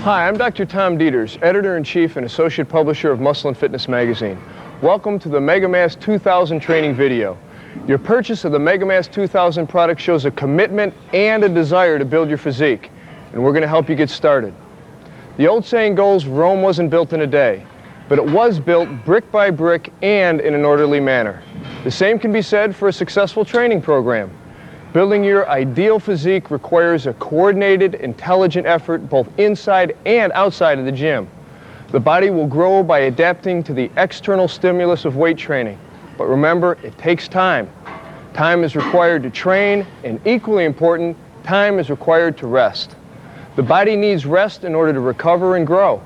Hi, I'm Dr. Tom Dieters, Editor-in-Chief and Associate Publisher of Muscle and Fitness Magazine. Welcome to the MegaMass 2000 training video. Your purchase of the MegaMass 2000 product shows a commitment and a desire to build your physique, and we're going to help you get started. The old saying goes, Rome wasn't built in a day, but it was built brick by brick and in an orderly manner. The same can be said for a successful training program. Building your ideal physique requires a coordinated, intelligent effort both inside and outside of the gym. The body will grow by adapting to the external stimulus of weight training. But remember, it takes time. Time is required to train, and equally important, time is required to rest. The body needs rest in order to recover and grow.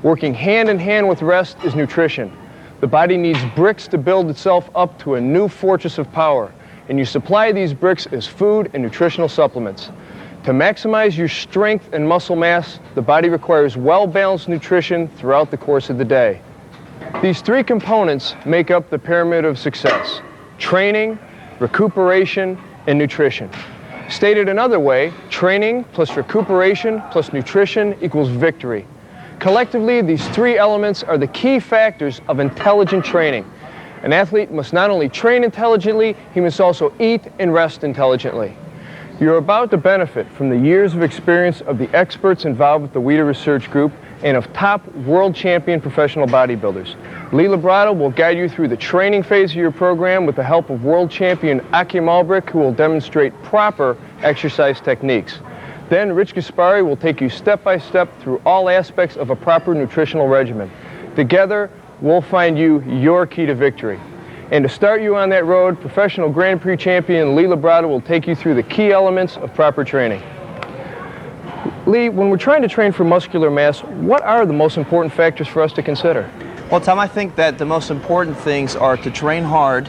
Working hand in hand with rest is nutrition. The body needs bricks to build itself up to a new fortress of power, and you supply these bricks as food and nutritional supplements. To maximize your strength and muscle mass, the body requires well-balanced nutrition throughout the course of the day. These three components make up the pyramid of success: training, recuperation, and nutrition. Stated another way, training plus recuperation plus nutrition equals victory. Collectively, these three elements are the key factors of intelligent training. An athlete must not only train intelligently, he must also eat and rest intelligently. You're about to benefit from the years of experience of the experts involved with the Weider Research Group and of top world champion professional bodybuilders. Lee Labrada will guide you through the training phase of your program with the help of world champion Akim Albrick, who will demonstrate proper exercise techniques. Then Rich Gaspari will take you step by step through all aspects of a proper nutritional regimen. Together, we'll find you your key to victory. And to start you on that road, professional Grand Prix champion Lee Labrada will take you through the key elements of proper training. Lee, when we're trying to train for muscular mass, what are the most important factors for us to consider? Well, Tom, I think that the most important things are to train hard,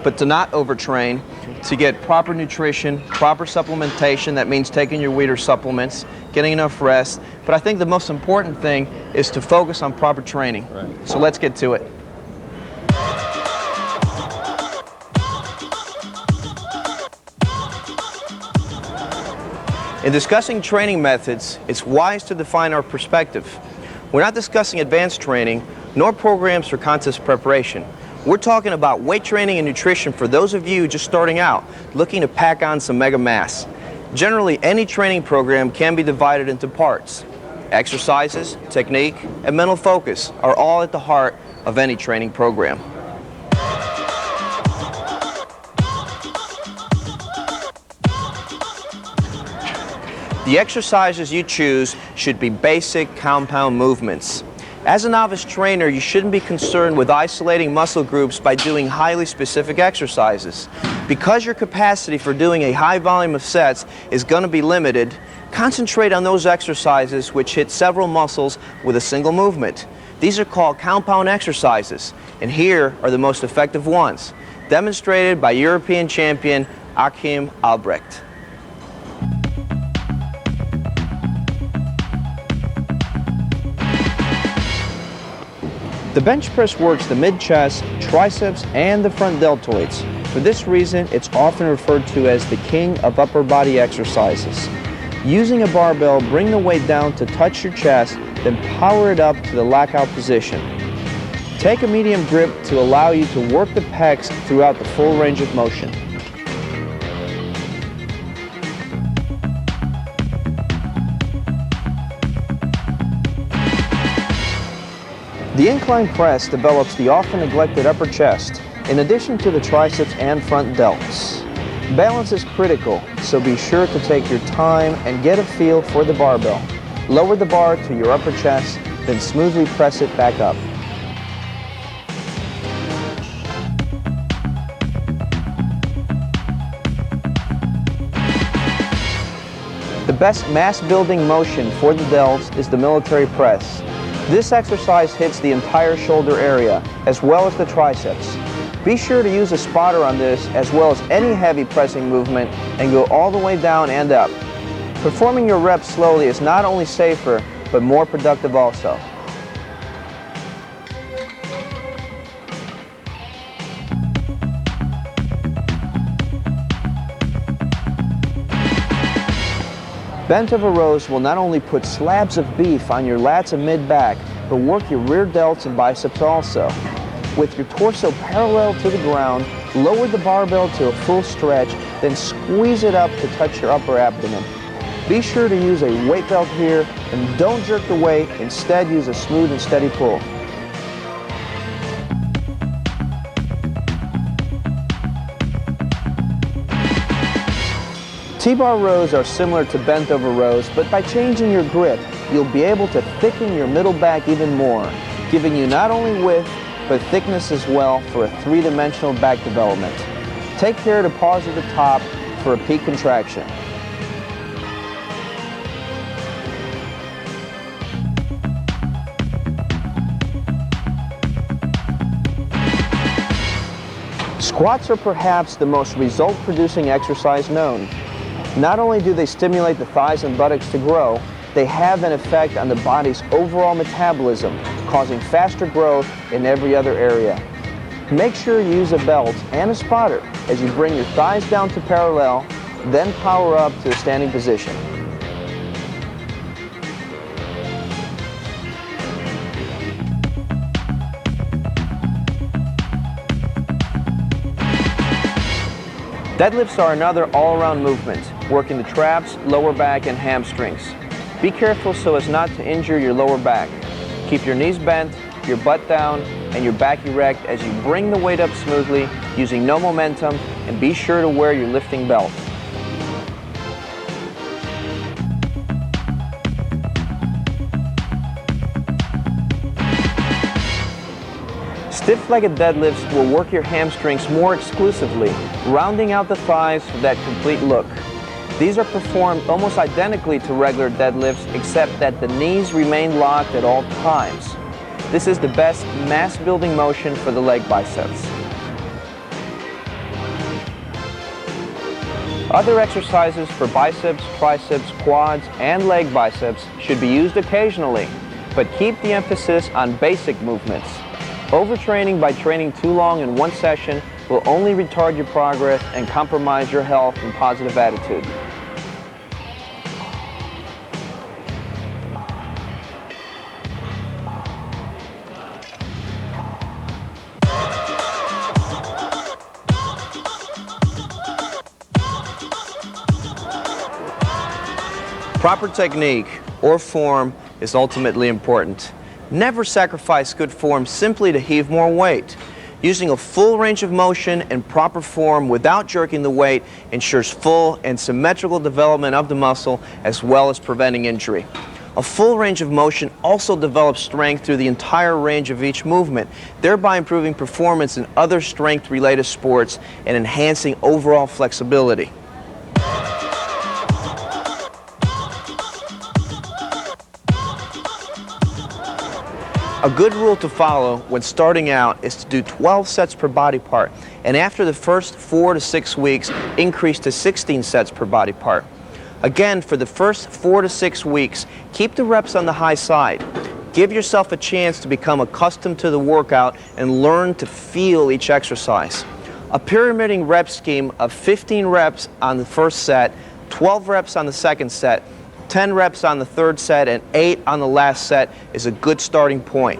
but to not overtrain, to get proper nutrition, proper supplementation. That means taking your Weider supplements, getting enough rest. But I think the most important thing is to focus on proper training. Right. So let's get to it. In discussing training methods, it's wise to define our perspective. We're not discussing advanced training, nor programs for contest preparation. We're talking about weight training and nutrition for those of you just starting out, looking to pack on some mega mass. Generally, any training program can be divided into parts. Exercises, technique, and mental focus are all at the heart of any training program. The exercises you choose should be basic compound movements. As a novice trainer, you shouldn't be concerned with isolating muscle groups by doing highly specific exercises. Because your capacity for doing a high volume of sets is going to be limited, concentrate on those exercises which hit several muscles with a single movement. These are called compound exercises, and here are the most effective ones, demonstrated by European champion Akim Albrecht. The bench press works the mid-chest, triceps, and the front deltoids. For this reason, it's often referred to as the king of upper body exercises. Using a barbell, bring the weight down to touch your chest, then power it up to the lockout position. Take a medium grip to allow you to work the pecs throughout the full range of motion. The incline press develops the often neglected upper chest, in addition to the triceps and front delts. Balance is critical, so be sure to take your time and get a feel for the barbell. Lower the bar to your upper chest, then smoothly press it back up. The best mass-building motion for the delts is the military press. This exercise hits the entire shoulder area, as well as the triceps. Be sure to use a spotter on this, as well as any heavy pressing movement, and go all the way down and up. Performing your reps slowly is not only safer, but more productive also. Bent over rows will not only put slabs of beef on your lats and mid-back, but work your rear delts and biceps also. With your torso parallel to the ground, lower the barbell to a full stretch, then squeeze it up to touch your upper abdomen. Be sure to use a weight belt here and don't jerk the weight, instead use a smooth and steady pull. T-bar rows are similar to bent over rows, but by changing your grip, you'll be able to thicken your middle back even more, giving you not only width, but thickness as well for a three-dimensional back development. Take care to pause at the top for a peak contraction. Squats are perhaps the most result-producing exercise known. Not only do they stimulate the thighs and buttocks to grow, they have an effect on the body's overall metabolism, causing faster growth in every other area. Make sure you use a belt and a spotter as you bring your thighs down to parallel, then power up to a standing position. Deadlifts are another all-around movement, working the traps, lower back, and hamstrings. Be careful so as not to injure your lower back. Keep your knees bent, your butt down, and your back erect as you bring the weight up smoothly, using no momentum, and be sure to wear your lifting belt. Stiff-legged deadlifts will work your hamstrings more exclusively, rounding out the thighs for that complete look. These are performed almost identically to regular deadlifts, except that the knees remain locked at all times. This is the best mass-building motion for the leg biceps. Other exercises for biceps, triceps, quads, and leg biceps should be used occasionally, but keep the emphasis on basic movements. Overtraining by training too long in one session will only retard your progress and compromise your health and positive attitude. Proper technique or form is ultimately important. Never sacrifice good form simply to heave more weight. Using a full range of motion and proper form without jerking the weight ensures full and symmetrical development of the muscle as well as preventing injury. A full range of motion also develops strength through the entire range of each movement, thereby improving performance in other strength-related sports and enhancing overall flexibility. A good rule to follow when starting out is to do 12 sets per body part, and after the first 4 to 6 weeks, increase to 16 sets per body part. Again, for the first 4 to 6 weeks, keep the reps on the high side. Give yourself a chance to become accustomed to the workout and learn to feel each exercise. A pyramiding rep scheme of 15 reps on the first set, 12 reps on the second set, 10 reps on the third set, and 8 on the last set is a good starting point.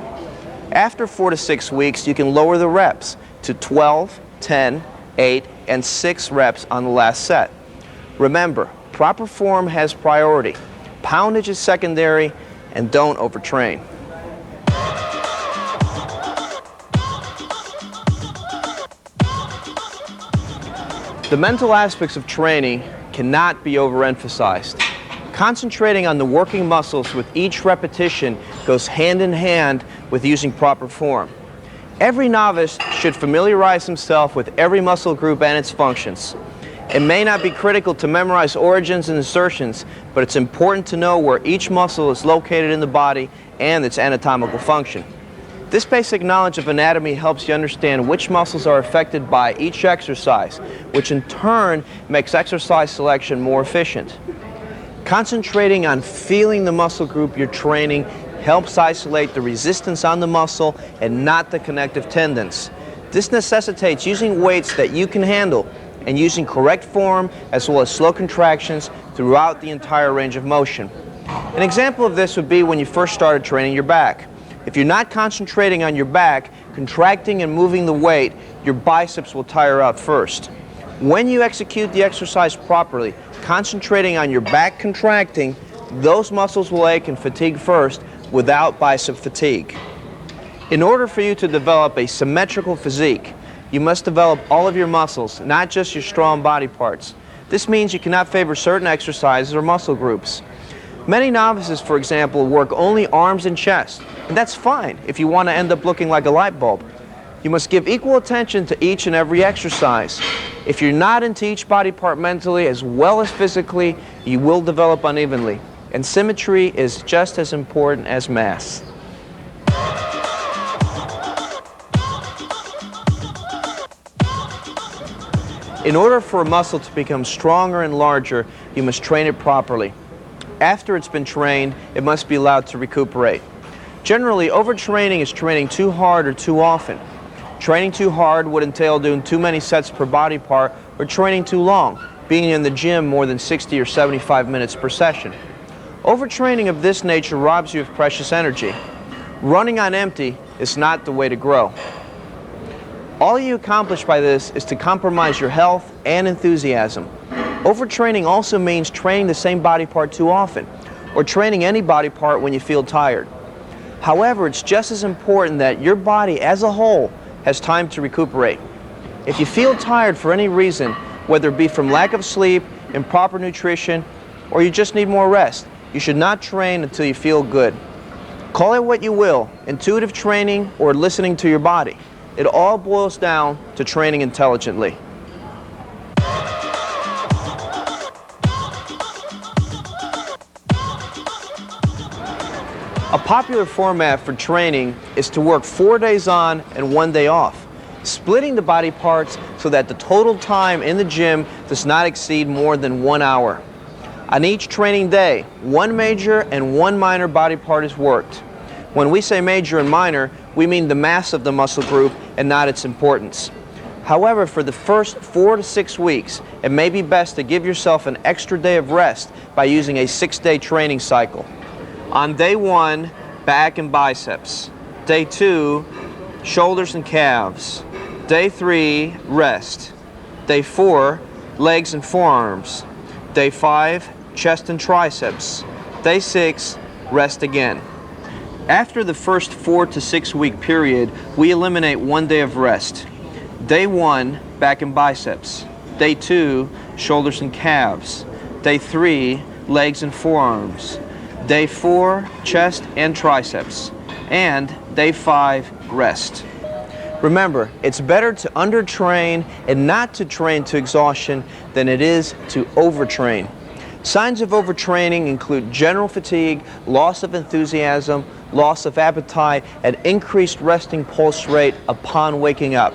After 4 to 6 weeks, you can lower the reps to 12, 10, 8, and 6 reps on the last set. Remember, proper form has priority. Poundage is secondary, and don't overtrain. The mental aspects of training cannot be overemphasized. Concentrating on the working muscles with each repetition goes hand in hand with using proper form. Every novice should familiarize himself with every muscle group and its functions. It may not be critical to memorize origins and insertions, but it's important to know where each muscle is located in the body and its anatomical function. This basic knowledge of anatomy helps you understand which muscles are affected by each exercise, which in turn makes exercise selection more efficient. Concentrating on feeling the muscle group you're training helps isolate the resistance on the muscle and not the connective tendons. This necessitates using weights that you can handle and using correct form as well as slow contractions throughout the entire range of motion. An example of this would be when you first started training your back. If you're not concentrating on your back, contracting and moving the weight, your biceps will tire out first. When you execute the exercise properly, concentrating on your back contracting, those muscles will ache and fatigue first without bicep fatigue. In order for you to develop a symmetrical physique, you must develop all of your muscles, not just your strong body parts. This means you cannot favor certain exercises or muscle groups. Many novices, for example, work only arms and chest, and that's fine if you want to end up looking like a light bulb. You must give equal attention to each and every exercise. If you're not into each body part mentally as well as physically, you will develop unevenly. And symmetry is just as important as mass. In order for a muscle to become stronger and larger, you must train it properly. After it's been trained, it must be allowed to recuperate. Generally, overtraining is training too hard or too often. Training too hard would entail doing too many sets per body part, or training too long, being in the gym more than 60 or 75 minutes per session. Overtraining of this nature robs you of precious energy. Running on empty is not the way to grow. All you accomplish by this is to compromise your health and enthusiasm. Overtraining also means training the same body part too often, or training any body part when you feel tired. However, it's just as important that your body as a whole has time to recuperate. If you feel tired for any reason, whether it be from lack of sleep, improper nutrition, or you just need more rest, you should not train until you feel good. Call it what you will, intuitive training or listening to your body. It all boils down to training intelligently. A popular format for training is to work 4 days on and 1 day off, splitting the body parts so that the total time in the gym does not exceed more than 1 hour. On each training day, 1 major and 1 minor body part is worked. When we say major and minor, we mean the mass of the muscle group and not its importance. However, for the first 4 to 6 weeks, it may be best to give yourself an extra day of rest by using a 6-day training cycle. On day 1, back and biceps. Day 2, shoulders and calves. Day 3, rest. Day 4, legs and forearms. Day 5, chest and triceps. Day 6, rest again. After the first 4 to 6 week period, we eliminate 1 day of rest. Day 1, back and biceps. Day 2, shoulders and calves. Day 3, legs and forearms. Day 4, chest and triceps. And day 5, rest. Remember, it's better to undertrain and not to train to exhaustion than it is to overtrain. Signs of overtraining include general fatigue, loss of enthusiasm, loss of appetite, and increased resting pulse rate upon waking up.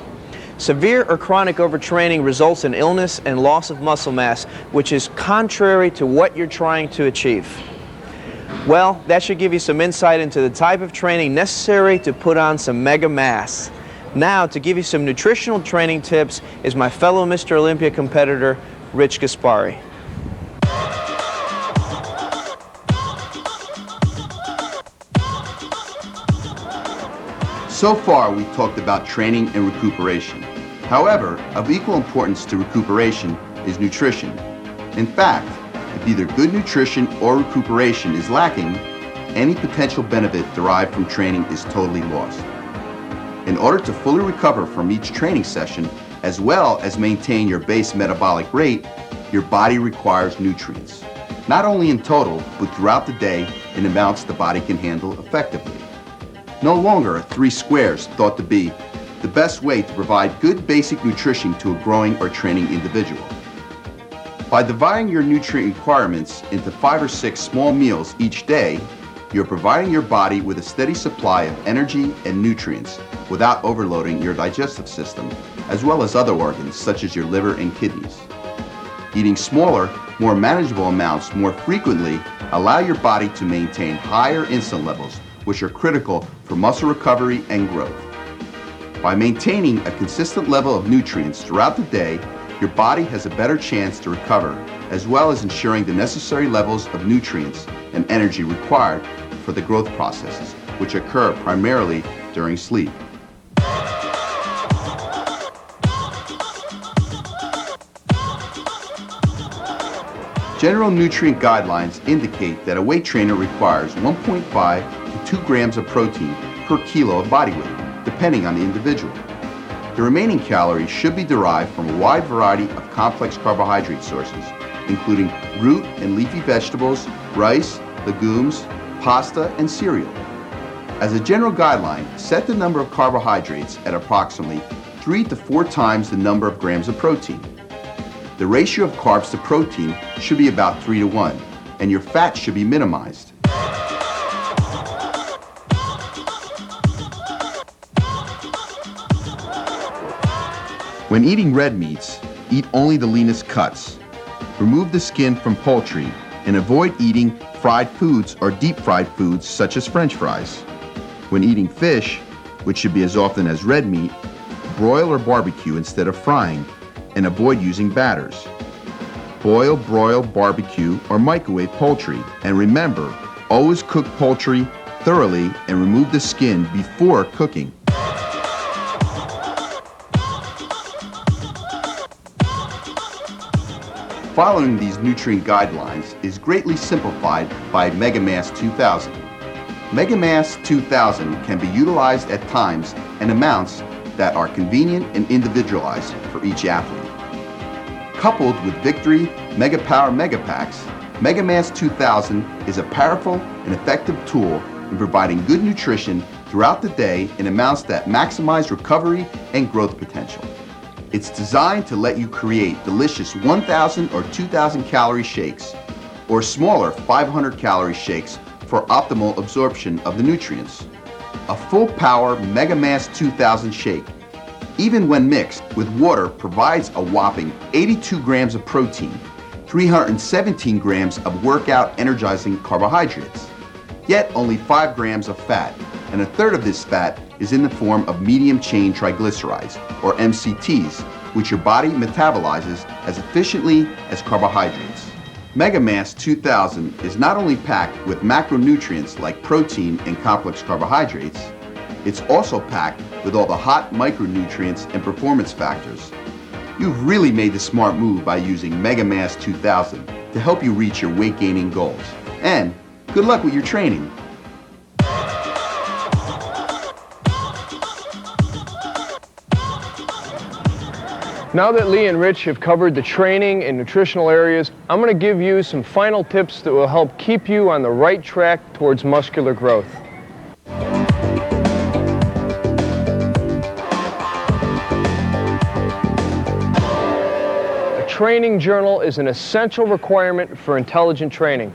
Severe or chronic overtraining results in illness and loss of muscle mass, which is contrary to what you're trying to achieve. Well, that should give you some insight into the type of training necessary to put on some mega mass. Now, to give you some nutritional training tips is my fellow Mr. Olympia competitor, Rich Gaspari. So far, we've talked about training and recuperation. However, of equal importance to recuperation is nutrition. In fact, if either good nutrition or recuperation is lacking, any potential benefit derived from training is totally lost. In order to fully recover from each training session, as well as maintain your base metabolic rate, your body requires nutrients. Not only in total, but throughout the day in amounts the body can handle effectively. No longer are 3 squares thought to be the best way to provide good basic nutrition to a growing or training individual. By dividing your nutrient requirements into 5 or 6 small meals each day, you're providing your body with a steady supply of energy and nutrients without overloading your digestive system, as well as other organs such as your liver and kidneys. Eating smaller, more manageable amounts more frequently allow your body to maintain higher insulin levels, which are critical for muscle recovery and growth. By maintaining a consistent level of nutrients throughout the day, your body has a better chance to recover as well as ensuring the necessary levels of nutrients and energy required for the growth processes, which occur primarily during sleep. General nutrient guidelines indicate that a weight trainer requires 1.5 to 2 grams of protein per kilo of body weight, depending on the individual. The remaining calories should be derived from a wide variety of complex carbohydrate sources, including root and leafy vegetables, rice, legumes, pasta, and cereal. As a general guideline, set the number of carbohydrates at approximately 3 to 4 times the number of grams of protein. The ratio of carbs to protein should be about 3 to 1, and your fat should be minimized. When eating red meats, eat only the leanest cuts. Remove the skin from poultry and avoid eating fried foods or deep fried foods such as French fries. When eating fish, which should be as often as red meat, broil or barbecue instead of frying, and avoid using batters. Boil, broil, barbecue, or microwave poultry, and remember, always cook poultry thoroughly and remove the skin before cooking. Following these nutrient guidelines is greatly simplified by MegaMass 2000. MegaMass 2000 can be utilized at times and amounts that are convenient and individualized for each athlete. Coupled with Victory Mega Power Mega Packs, MegaMass 2000 is a powerful and effective tool in providing good nutrition throughout the day in amounts that maximize recovery and growth potential. It's designed to let you create delicious 1,000 or 2,000 calorie shakes or smaller 500 calorie shakes for optimal absorption of the nutrients. A full power MegaMass 2000 shake, even when mixed with water, provides a whopping 82 grams of protein, 317 grams of workout energizing carbohydrates, yet only 5 grams of fat, and a third of this fat is in the form of medium chain triglycerides, or MCTs, which your body metabolizes as efficiently as carbohydrates. MegaMass 2000 is not only packed with macronutrients like protein and complex carbohydrates, it's also packed with all the hot micronutrients and performance factors. You've really made the smart move by using MegaMass 2000 to help you reach your weight gaining goals. And good luck with your training. Now that Lee and Rich have covered the training and nutritional areas, I'm going to give you some final tips that will help keep you on the right track towards muscular growth. A training journal is an essential requirement for intelligent training.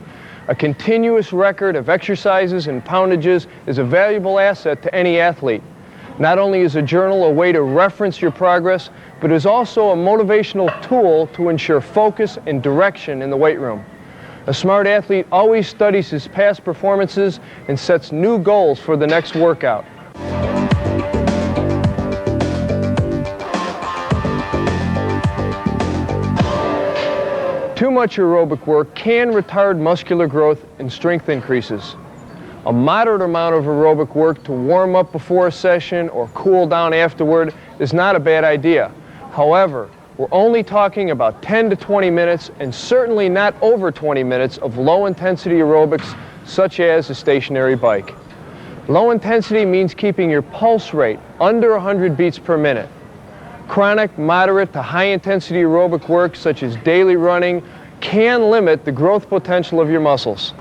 A continuous record of exercises and poundages is a valuable asset to any athlete. Not only is a journal a way to reference your progress, but is also a motivational tool to ensure focus and direction in the weight room. A smart athlete always studies his past performances and sets new goals for the next workout. Too much aerobic work can retard muscular growth and strength increases. A moderate amount of aerobic work to warm up before a session or cool down afterward is not a bad idea. However, we're only talking about 10 to 20 minutes and certainly not over 20 minutes of low-intensity aerobics such as a stationary bike. Low intensity means keeping your pulse rate under 100 beats per minute. Chronic, moderate to high-intensity aerobic work such as daily running can limit the growth potential of your muscles.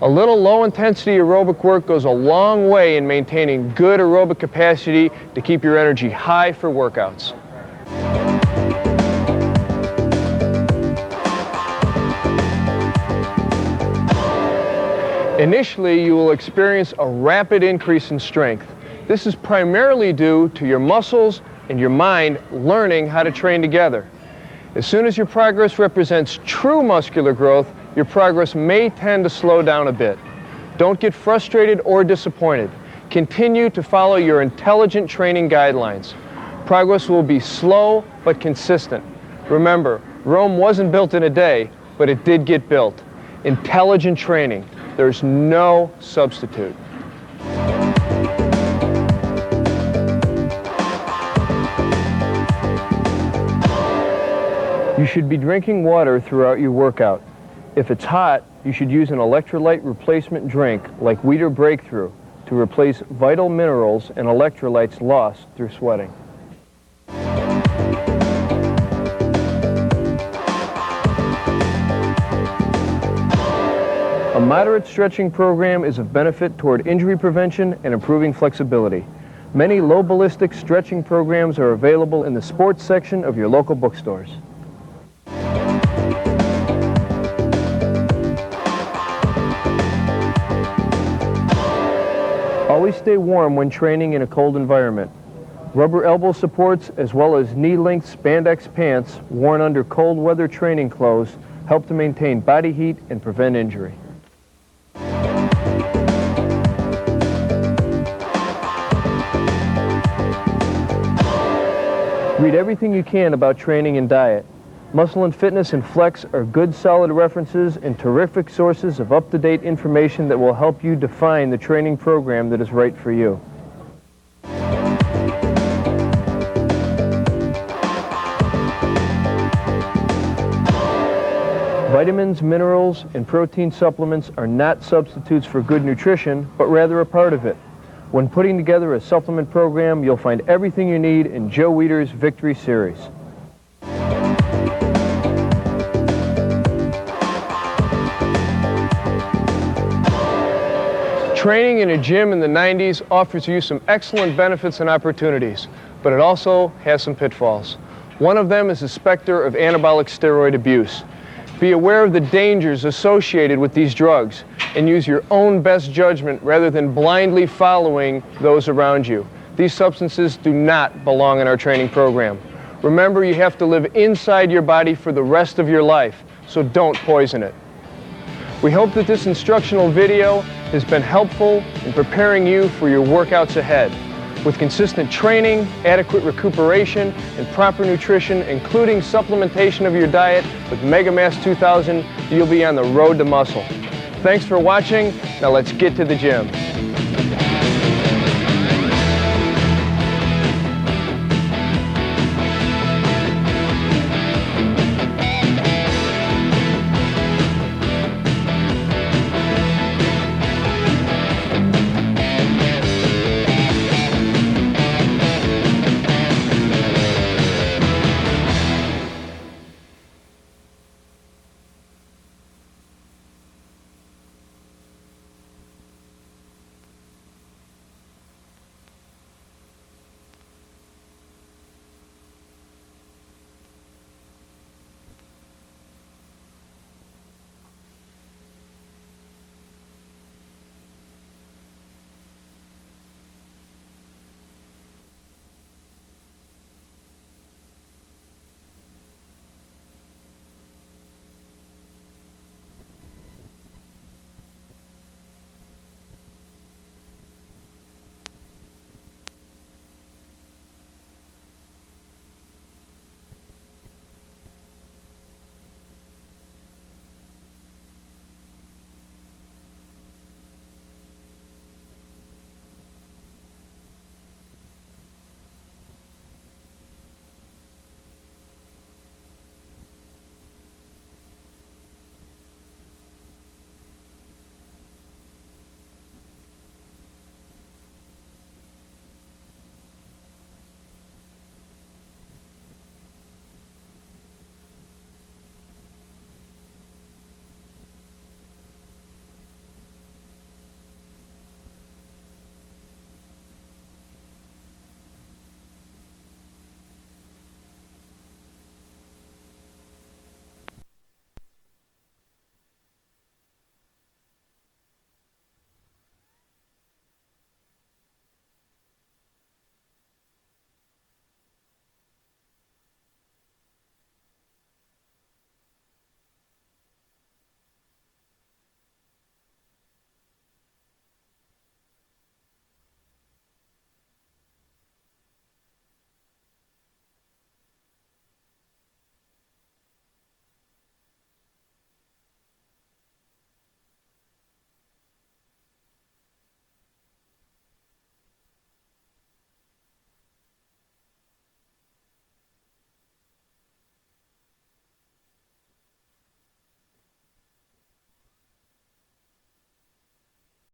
A little low-intensity aerobic work goes a long way in maintaining good aerobic capacity to keep your energy high for workouts. Initially, you will experience a rapid increase in strength. This is primarily due to your muscles and your mind learning how to train together. As soon as your progress represents true muscular growth, your progress may tend to slow down a bit. Don't get frustrated or disappointed. Continue to follow your intelligent training guidelines. Progress will be slow but consistent. Remember, Rome wasn't built in a day, but it did get built. Intelligent training. There's no substitute. You should be drinking water throughout your workout. If it's hot, you should use an electrolyte replacement drink like Weider Breakthrough to replace vital minerals and electrolytes lost through sweating. A moderate stretching program is of benefit toward injury prevention and improving flexibility. Many low ballistic stretching programs are available in the sports section of your local bookstores. Always stay warm when training in a cold environment. Rubber elbow supports as well as knee-length spandex pants worn under cold weather training clothes help to maintain body heat and prevent injury. Read everything you can about training and diet. Muscle and Fitness and Flex are good, solid references and terrific sources of up-to-date information that will help you define the training program that is right for you. Vitamins, minerals, and protein supplements are not substitutes for good nutrition, but rather a part of it. When putting together a supplement program, you'll find everything you need in Joe Weider's Victory Series. Training in a gym in the 90s offers you some excellent benefits and opportunities, but it also has some pitfalls. One of them is the specter of anabolic steroid abuse. Be aware of the dangers associated with these drugs and use your own best judgment rather than blindly following those around you. These substances do not belong in our training program. Remember, you have to live inside your body for the rest of your life, so don't poison it. We hope that this instructional video has been helpful in preparing you for your workouts ahead. With consistent training, adequate recuperation, and proper nutrition, including supplementation of your diet with MegaMass 2000, you'll be on the road to muscle. Thanks for watching. Now let's get to the gym.